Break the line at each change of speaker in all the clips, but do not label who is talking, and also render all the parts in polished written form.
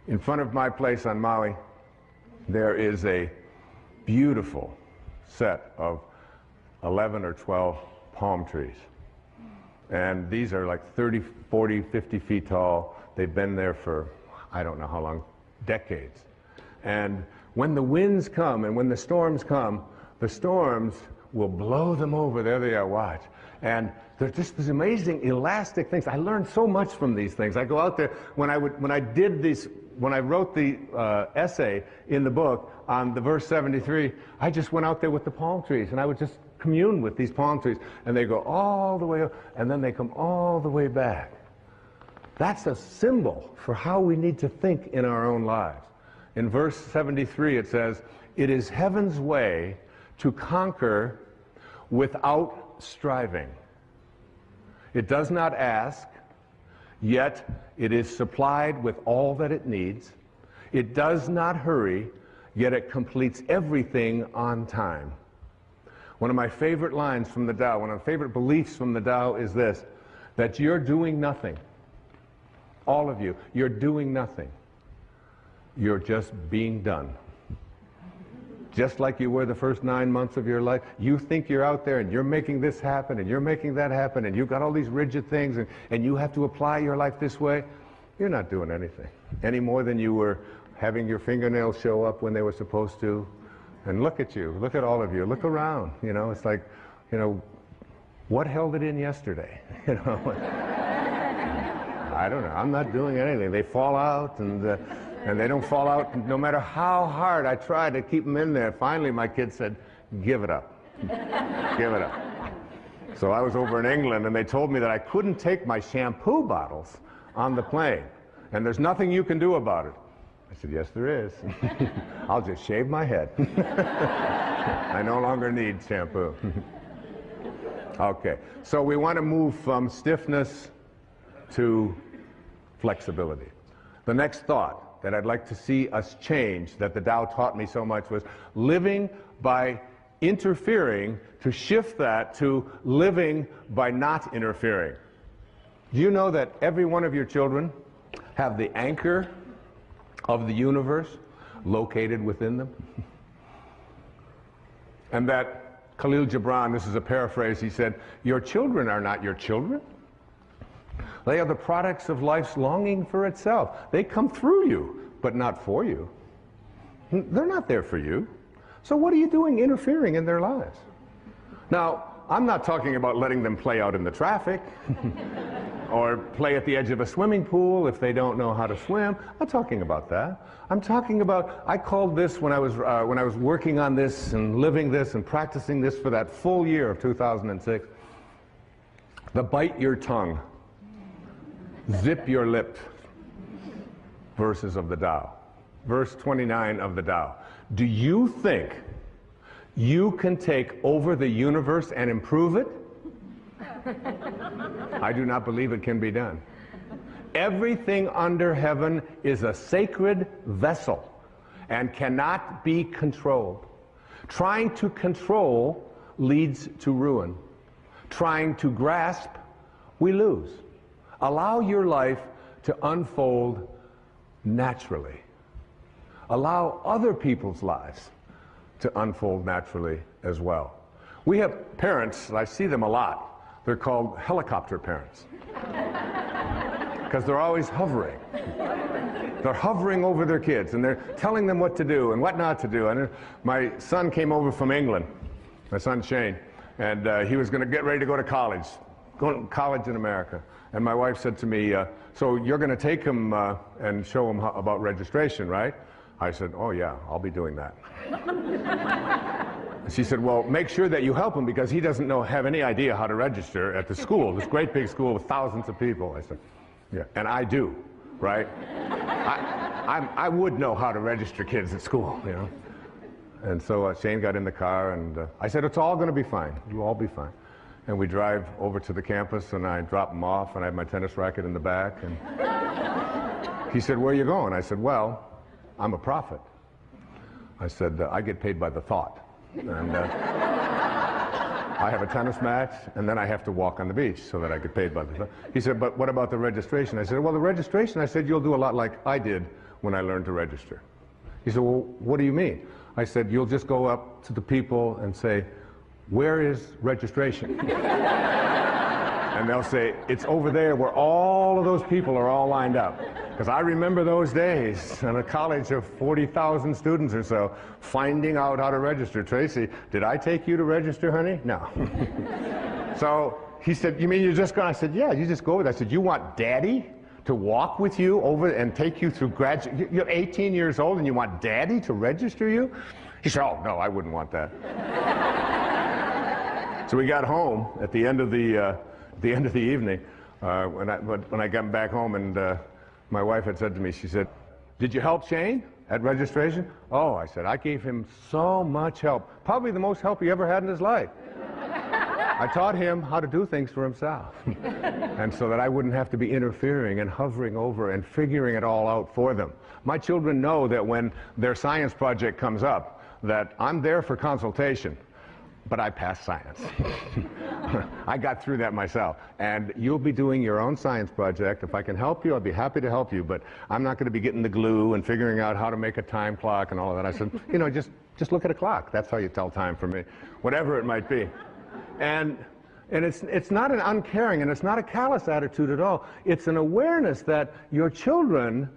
In front of my place on Maui, there is a beautiful set of 11 or 12 palm trees. And these are like 30, 40, 50 feet tall. They've been there for, I don't know how long, decades. And when the winds come and when the storms come, the storms will blow them over. There they are, watch. And they're just these amazing elastic things. I learned so much from these things. I go out there, when I wrote the essay in the book on the verse 73, I just went out there with the palm trees and I would just commune with these palm trees, and they go all the way up and then they come all the way back. That's a symbol for how we need to think in our own lives. In verse 73 it says, "It is heaven's way to conquer without striving. It does not ask, yet it is supplied with all that it needs. It does not hurry, yet it completes everything on time." One of my favorite lines from the Tao, one of my favorite beliefs from the Tao is this, that you're doing nothing. All of you, you're doing nothing. You're just being done. Just like you were the first 9 months of your life. You think you're out there and you're making this happen and you're making that happen and you've got all these rigid things and you have to apply your life this way. You're not doing anything. Any more than you were having your fingernails show up when they were supposed to. And look at you, look at all of you, look around, you know, it's like, you know, what held it in yesterday, you know? I don't know, I'm not doing anything. They fall out and they don't fall out no matter how hard I try to keep them in there. Finally, my kid said, give it up, give it up. So I was over in England and they told me that I couldn't take my shampoo bottles on the plane. And there's nothing you can do about it. I said, yes, there is. I'll just shave my head. I no longer need shampoo. Okay, so we want to move from stiffness to flexibility. The next thought that I'd like to see us change, that the Tao taught me so much, was living by interfering, to shift that to living by not interfering. Do you know that every one of your children have the anchor of the universe located within them? And that Khalil Gibran, this is a paraphrase, he said, your children are not your children. They are the products of life's longing for itself. They come through you, but not for you. They're not there for you. So what are you doing interfering in their lives? Now, I'm not talking about letting them play out in the traffic or play at the edge of a swimming pool if they don't know how to swim. I'm not talking about that. I'm talking about, I called this when I was working on this and living this and practicing this for that full year of 2006, the bite your tongue, zip your lip verses of the Tao. Verse 29 of the Tao. Do you think you can take over the universe and improve it? I do not believe it can be done. Everything under heaven is a sacred vessel and cannot be controlled. Trying to control leads to ruin. Trying to grasp, we lose. Allow your life to unfold naturally. Allow other people's lives to unfold naturally as well. We have parents, I see them a lot. They're called helicopter parents because they're always hovering. They're hovering over their kids and they're telling them what to do and what not to do. And my son came over from England, my son Shane, and he was going to get ready to go to college in America. And my wife said to me, so you're going to take him and show him about registration, right? I said, oh yeah, I'll be doing that. She said, well, make sure that you help him because he doesn't have any idea how to register at the school, this great big school with thousands of people. I said, yeah, and I do, right? I would know how to register kids at school, you know. And so Shane got in the car and I said, it's all going to be fine. You'll all be fine. And we drive over to the campus and I drop him off and I have my tennis racket in the back. And he said, where are you going? I said, well, I'm a prophet. I said, I get paid by the thought. And I have a tennis match, and then I have to walk on the beach so that I get paid by the thought. He said, but what about the registration? I said, well, the registration, I said, you'll do a lot like I did when I learned to register. He said, well, what do you mean? I said, you'll just go up to the people and say, where is registration? And they'll say, it's over there where all of those people are all lined up. Because I remember those days in a college of 40,000 students or so, finding out how to register. Tracy, did I take you to register, honey? No. So he said, you mean you're just going? I said, yeah, you just go with it. I said, you want Daddy to walk with you over and take you through graduate? You're 18 years old and you want Daddy to register you? He said, oh, no, I wouldn't want that. So we got home at the end of the evening, when I got back home, and my wife had said to me, she said, did you help Shane at registration? Oh, I said, I gave him so much help. Probably the most help he ever had in his life. I taught him how to do things for himself. And so that I wouldn't have to be interfering and hovering over and figuring it all out for them. My children know that when their science project comes up, that I'm there for consultation. But I passed science. I got through that myself. And you'll be doing your own science project. If I can help you, I'll be happy to help you. But I'm not going to be getting the glue and figuring out how to make a time clock and all of that. I said, you know, just look at a clock. That's how you tell time for me, whatever it might be. And it's not an uncaring, and it's not a callous attitude at all. It's an awareness that your children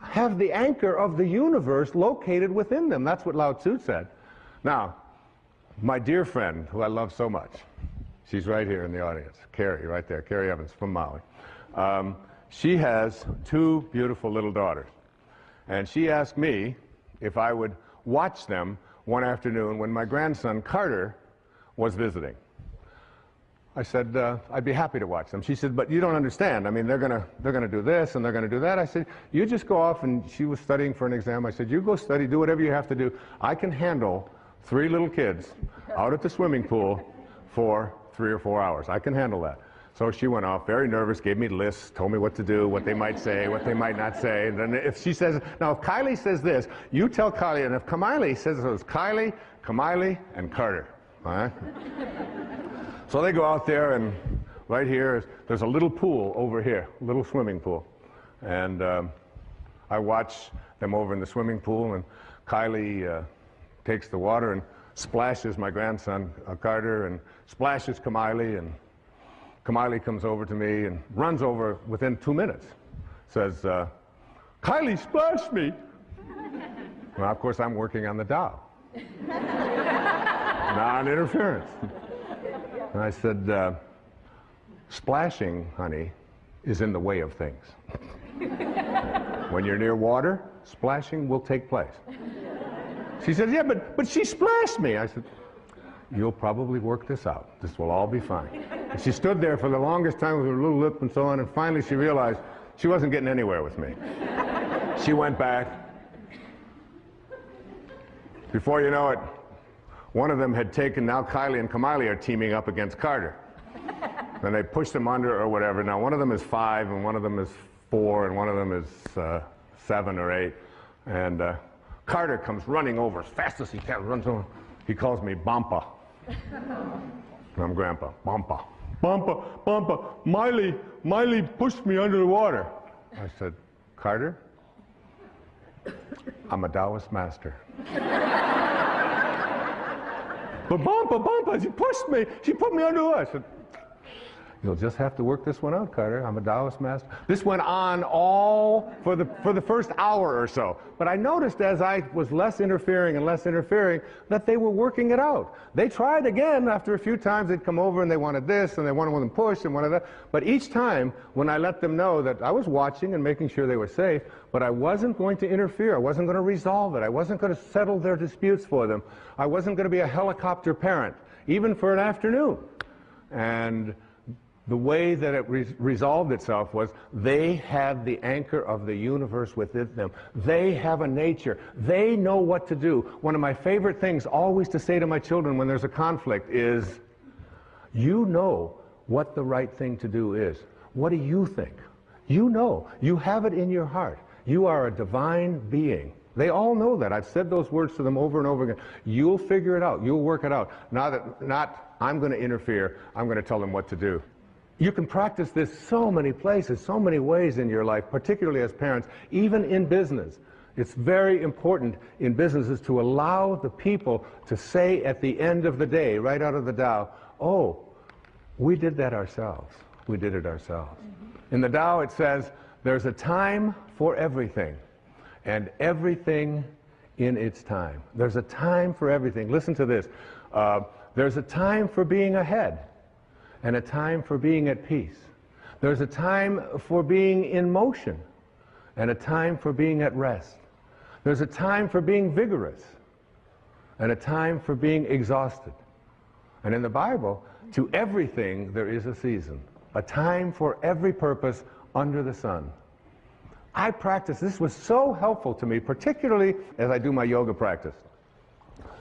have the anchor of the universe located within them. That's what Lao Tzu said. Now, my dear friend, who I love so much, she's right here in the audience, Carrie, right there, Carrie Evans from Maui. She has two beautiful little daughters. And she asked me if I would watch them one afternoon when my grandson, Carter, was visiting. I said, I'd be happy to watch them. She said, but you don't understand. I mean, they're gonna do this and they're gonna do that. I said, you just go off, and she was studying for an exam. I said, you go study, do whatever you have to do. I can handle 3 little kids out at the swimming pool for 3 or 4 hours. I can handle that. So she went off, very nervous, gave me lists, told me what to do, what they might say, what they might not say. And then if she says, now if Kylie says this, you tell Kylie, and if Kamiley says it was Kylie, Kamiley, and Carter. All right? So they go out there, and right here, there's a little pool over here, a little swimming pool. And I watch them over in the swimming pool, and Kylie takes the water and splashes my grandson, Carter, and splashes Kamiley, and Kamiley comes over to me and runs over within 2 minutes. Says, Kylie splashed me. Well, of course, I'm working on the Tao. Non-interference. And I said, splashing, honey, is in the way of things. When you're near water, splashing will take place. She said, yeah, but she splashed me. I said, you'll probably work this out. This will all be fine. And she stood there for the longest time with her little lip and so on, and finally she realized she wasn't getting anywhere with me. She went back. Before you know it, one of them had taken, now Kylie and Kamiley are teaming up against Carter. And they pushed him under or whatever. Now one of them is 5, and one of them is 4, and one of them is 7 or 8. And Carter comes running over as fast as he can, runs over. He calls me Bampa. I'm Grandpa. Bampa. Bampa, Bampa, Miley pushed me under the water. I said, Carter, I'm a Taoist master. But Bampa, she pushed me. She put me under the water. I said, you'll just have to work this one out, Carter. I'm a Taoist master. This went on all for the first hour or so. But I noticed as I was less interfering and less interfering that they were working it out. They tried again after a few times. They'd come over and they wanted this and they wanted them pushed and wanted that. But each time when I let them know that I was watching and making sure they were safe, but I wasn't going to interfere. I wasn't going to resolve it. I wasn't going to settle their disputes for them. I wasn't going to be a helicopter parent, even for an afternoon. And the way that it resolved itself was they had the anchor of the universe within them. They have a nature. They know what to do. One of my favorite things always to say to my children when there's a conflict is, you know what the right thing to do is. What do you think? You know. You have it in your heart. You are a divine being. They all know that. I've said those words to them over and over again. You'll figure it out. You'll work it out. Not I'm going to interfere. I'm going to tell them what to do. You can practice this so many places, so many ways in your life, particularly as parents, even in business. It's very important in businesses to allow the people to say at the end of the day, right out of the Tao, oh, we did that ourselves. We did it ourselves. In the Tao it says, there's a time for everything, and everything in its time. There's a time for everything. Listen to this. There's a time for being ahead, and a time for being at peace. There's a time for being in motion, and a time for being at rest. There's a time for being vigorous, and a time for being exhausted. And in the Bible, to everything there is a season, a time for every purpose under the sun. I practice, this was so helpful to me, particularly as I do my yoga practice.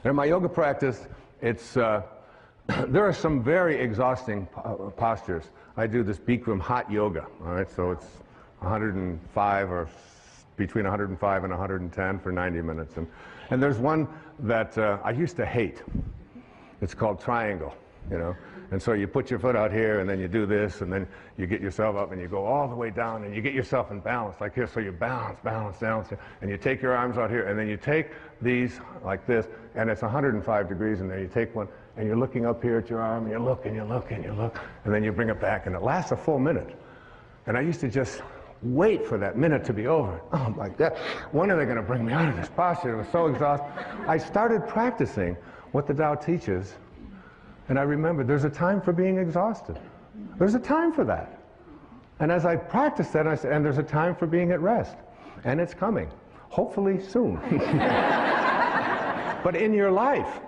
In my yoga practice, it's, there are some very exhausting postures. I do this Bikram hot yoga, all right, so it's 105 or between 105 and 110 for 90 minutes. And there's one that I used to hate. It's called triangle, you know. And so you put your foot out here, and then you do this, and then you get yourself up, and you go all the way down, and you get yourself in balance, like here. So you balance, and you take your arms out here, and then you take these like this, and it's 105 degrees in there. You take one, and you're looking up here at your arm, and you look, and you look, and you look, and then you bring it back, and it lasts a full minute. And I used to just wait for that minute to be over. Oh my God, when are they going to bring me out of this posture? It was so exhausting. I started practicing what the Tao teaches, and I remembered there's a time for being exhausted. There's a time for that. And as I practiced that, I said, and there's a time for being at rest. And it's coming, hopefully soon. But in your life,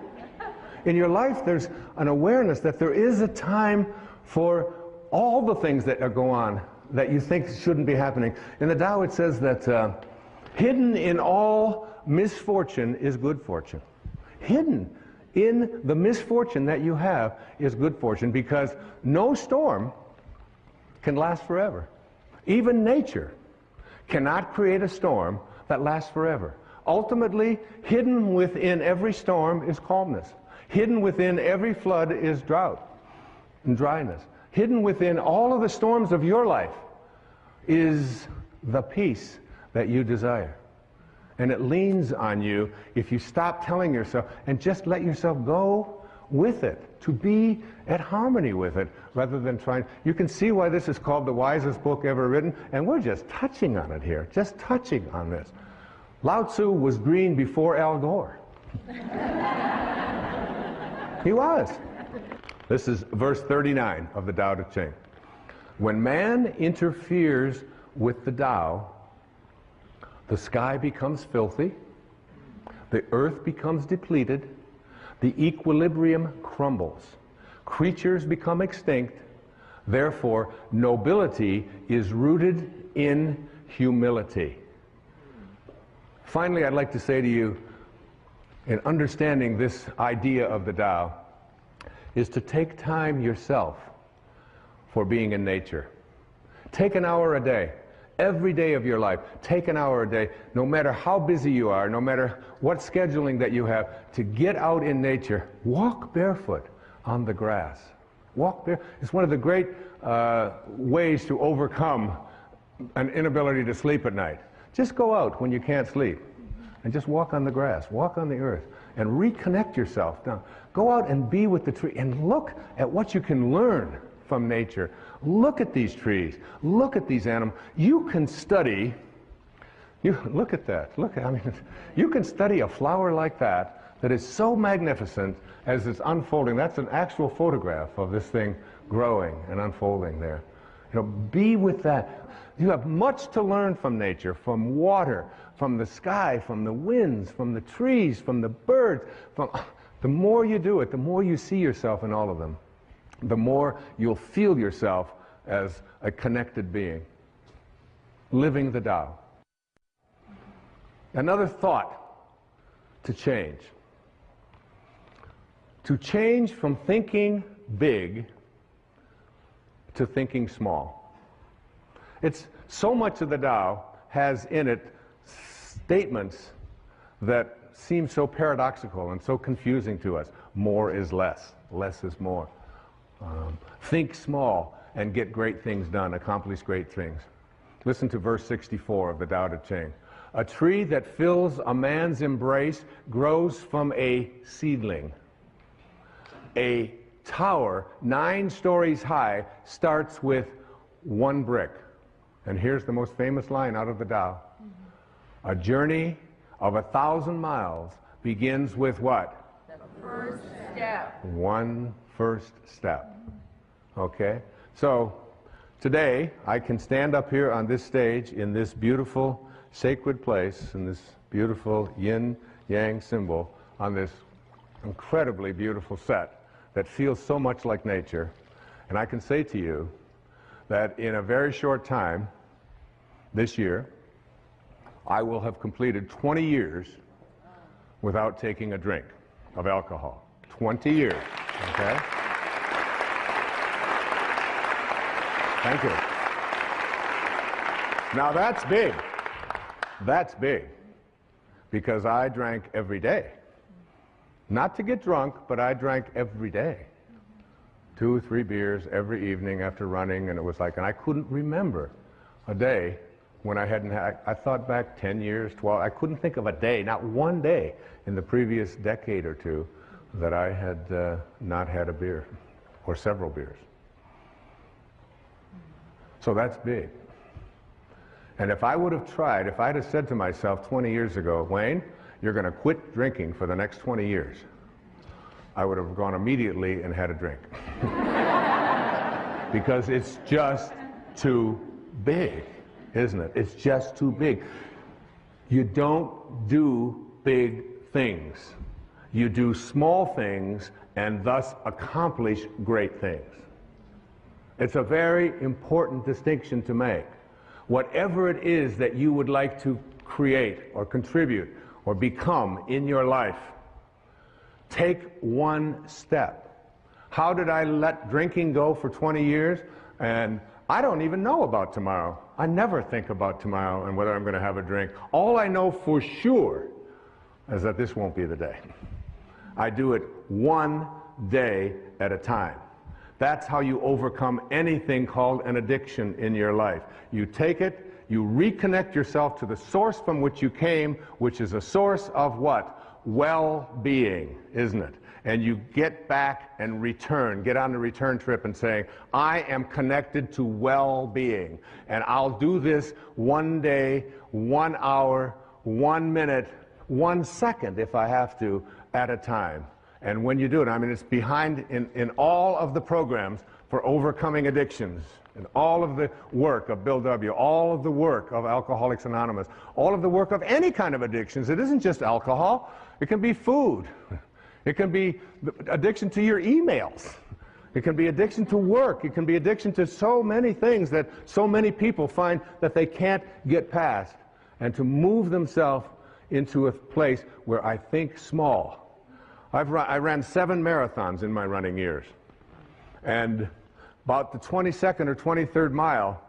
there's an awareness that there is a time for all the things that go on that you think shouldn't be happening. In the Tao it says that hidden in all misfortune is good fortune. Hidden in the misfortune that you have is good fortune, because no storm can last forever. Even nature cannot create a storm that lasts forever. Ultimately, hidden within every storm is calmness. Hidden within every flood is drought and dryness. Hidden within all of the storms of your life is the peace that you desire. And it leans on you if you stop telling yourself and just let yourself go with it, to be at harmony with it, rather than trying. You can see why this is called the wisest book ever written, and we're just touching on it here, just touching on this. Lao Tzu was green before Al Gore. He was. This is verse 39 of the Tao Te Ching. When man interferes with the Tao, the sky becomes filthy, the earth becomes depleted, the equilibrium crumbles, creatures become extinct, therefore nobility is rooted in humility. Finally, I'd like to say to you, in understanding this idea of the Tao, is to take time yourself for being in nature. Take an hour a day. Every day of your life, take an hour a day, no matter how busy you are, no matter what scheduling that you have, to get out in nature. Walk barefoot on the grass. Walk barefoot. It's one of the great ways to overcome an inability to sleep at night. Just go out when you can't sleep and just walk on the grass, walk on the earth, and reconnect yourself. Now, go out and be with the tree and look at what you can learn from nature. Look at these trees. Look at these animals. You can study. Look at that. You can study a flower like that is so magnificent as it's unfolding. That's an actual photograph of this thing growing and unfolding there. You know, be with that. You have much to learn from nature, from water, from the sky, from the winds, from the trees, from the birds. The more you do it, the more you see yourself in all of them, the more you'll feel yourself as a connected being, living the Tao. Another thought to change. To change from thinking big to thinking small. It's so much of the Tao has in it statements that seem so paradoxical and so confusing to us. More is less. Less is more. Think small. and get great things done, accomplish great things. Listen to verse 64 of the Tao Te Ching. A tree that fills a man's embrace grows from a seedling. A tower 9 stories high starts with 1 brick. And here's the most famous line out of the Tao. A journey of 1,000 miles begins with what?
The first step.
1 first step. Okay? So, today, I can stand up here on this stage in this beautiful sacred place, in this beautiful yin-yang symbol, on this incredibly beautiful set that feels so much like nature. And I can say to you that in a very short time, this year, I will have completed 20 years without taking a drink of alcohol. 20 years, okay? Thank you. Now that's big. That's big. Because I drank every day. Not to get drunk, but I drank every day. 2 or 3 beers every evening after running, and it was like, and I couldn't remember a day when I hadn't had, I thought back 10 years, 12, I couldn't think of a day, not one day in the previous decade or two that I had not had a beer, or several beers. So that's big. And if I would have tried, if I'd have said to myself 20 years ago, Wayne, you're going to quit drinking for the next 20 years, I would have gone immediately and had a drink. Because it's just too big, isn't it? It's just too big. You don't do big things. You do small things and thus accomplish great things. It's a very important distinction to make. Whatever it is that you would like to create or contribute or become in your life, take 1 step. How did I let drinking go for 20 years? And I don't even know about tomorrow. I never think about tomorrow and whether I'm going to have a drink. All I know for sure is that this won't be the day. I do it 1 day at a time. That's how you overcome anything called an addiction in your life. You take it, you reconnect yourself to the source from which you came, which is a source of what? Well-being, isn't it? And you get back and return, get on the return trip and saying, I am connected to well-being. And I'll do this 1 day, 1 hour, 1 minute, 1 second if I have to, at a time. And when you do it, I mean, it's behind in all of the programs for overcoming addictions, and all of the work of Bill W., all of the work of Alcoholics Anonymous, all of the work of any kind of addictions. It isn't just alcohol. It can be food. It can be addiction to your emails. It can be addiction to work. It can be addiction to so many things that so many people find that they can't get past. And to move themselves into a place where I think small. I ran 7 marathons in my running years. And about the 22nd or 23rd mile,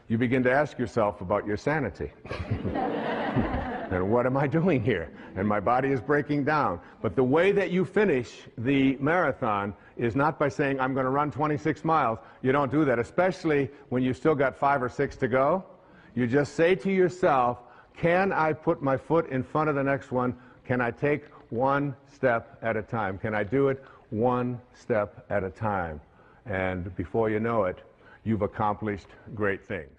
you begin to ask yourself about your sanity. And what am I doing here? And my body is breaking down. But the way that you finish the marathon is not by saying, I'm going to run 26 miles. You don't do that, especially when you've still got 5 or 6 to go. You just say to yourself, can I put my foot in front of the next one? Can I take 1 step at a time? Can I do it 1 step at a time? And before you know it, you've accomplished great things.